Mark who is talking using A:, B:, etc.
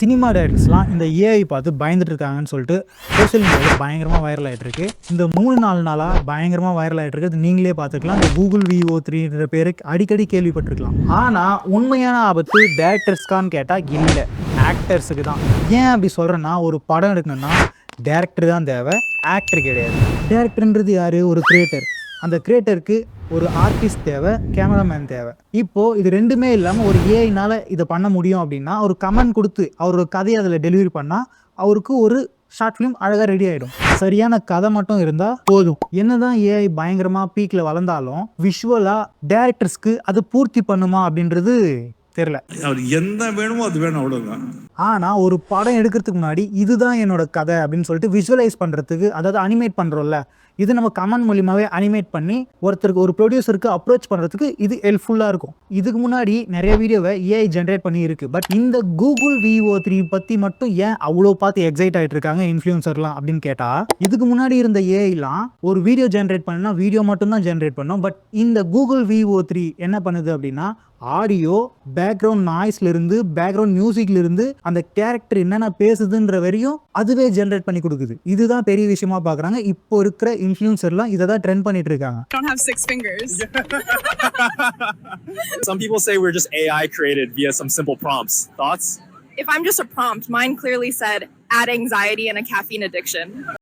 A: Cinema டைரக்டர்ஸ்லாம் இந்த AI பார்த்து பயந்துட்டு இருக்காங்கன்னு சொல்லிட்டு சோஷியல் மீடியாவில் பயங்கரமாக வைரல் ஆகிட்டு இருக்கு. இந்த 3-4 நாளாக பயங்கரமாக வைரல் ஆகிட்டு இருக்கு. நீங்களே பார்த்துக்கலாம். இந்த கூகுள் VO3 பேருக்கு அடிக்கடி கேள்விப்பட்டிருக்கலாம். ஆனால் உண்மையான ஆபத்து டேரக்டர்ஸ்க்கான்னு கேட்டால் இல்லை, ஆக்டர்ஸுக்கு தான். ஏன் அப்படி சொல்கிறேன்னா, ஒரு படம் எடுக்கணும்னா டேரக்டர் தான் தேவை, ஆக்டர் கிடையாது. டேரக்டர்ன்றது யார்? ஒரு கிரியேட்டர். அந்த கிரியேட்டருக்கு ஒரு ஆர்டிஸ்ட் தேவை, கேமராமேன் தேவை. இப்போது இது ரெண்டுமே இல்லாமல் ஒரு ஏஐனால் இதை பண்ண முடியும் அப்படின்னா, ஒரு கமெண்ட் கொடுத்து அவரோட கதையை அதில் டெலிவரி பண்ணால் அவருக்கு ஒரு ஷார்ட் ஃபிலிம் அழகாக ரெடி ஆகிடும். சரியான கதை மட்டும் இருந்தால் போதும். என்னதான் ஏஐ பயங்கரமாக பீக்கில் வளர்ந்தாலும் விஷுவலாக டேரக்டர்ஸ்க்கு அது பூர்த்தி பண்ணுமா அப்படின்றது தெரியல.
B: என்ன வேணுமோ அது வேணும், அவ்வளோதான்.
A: ஆனால் ஒரு படம் எடுக்கிறதுக்கு முன்னாடி இதுதான் என்னோட கதை அப்படின்னு சொல்லிட்டு விஷுவலைஸ் பண்ணுறதுக்கு, அதாவது அனிமேட் பண்ணுறோம்ல, இது நம்ம கமெண்ட் மூலியமாகவே அனிமேட் பண்ணி ஒருத்தருக்கு, ஒரு ப்ரொடியூசருக்கு அப்ரோச் பண்ணுறதுக்கு இது ஹெல்ப்ஃபுல்லாக இருக்கும். இதுக்கு முன்னாடி நிறைய வீடியோவை ஏஐ ஜென்ரேட் பண்ணி இருக்கு. பட் இந்த கூகுள் VO3 பற்றி மட்டும் ஏன் அவ்வளோ பார்த்து எக்ஸைட் ஆகிட்டு இருக்காங்க இன்ஃப்ளூயன்சர்லாம் அப்படின்னு கேட்டால், இதுக்கு முன்னாடி இருந்த ஏஐலாம் ஒரு வீடியோ ஜென்ரேட் பண்ணா வீடியோ மட்டும்தான் ஜென்ரேட் பண்ணும். பட் இந்த கூகுள் VO3 என்ன பண்ணுது அப்படின்னா, ஆடியோ, பேக்ரவுண்ட் நாய்ஸ்லேருந்து, பேக்ரவுண்ட் மியூசிக்லேருந்து அந்த கேரக்டர் என்னென்ன பேசுதுன்ற வரையும் அதுவே ஜென்ரேட் பண்ணி கொடுக்குது. இதுதான் பெரிய விஷயமா பார்க்குறாங்க. இப்போ இருக்கிற இன்ஃப்ளூயன்சர்லாம் இதை தான் ட்ரெண்ட் பண்ணிட்டு இருக்காங்க.
C: Don't have 6 fingers.
D: Some people say we're just AI created via some simple prompts. Thoughts?
C: If I'm just a prompt, mine clearly said add anxiety and a caffeine addiction.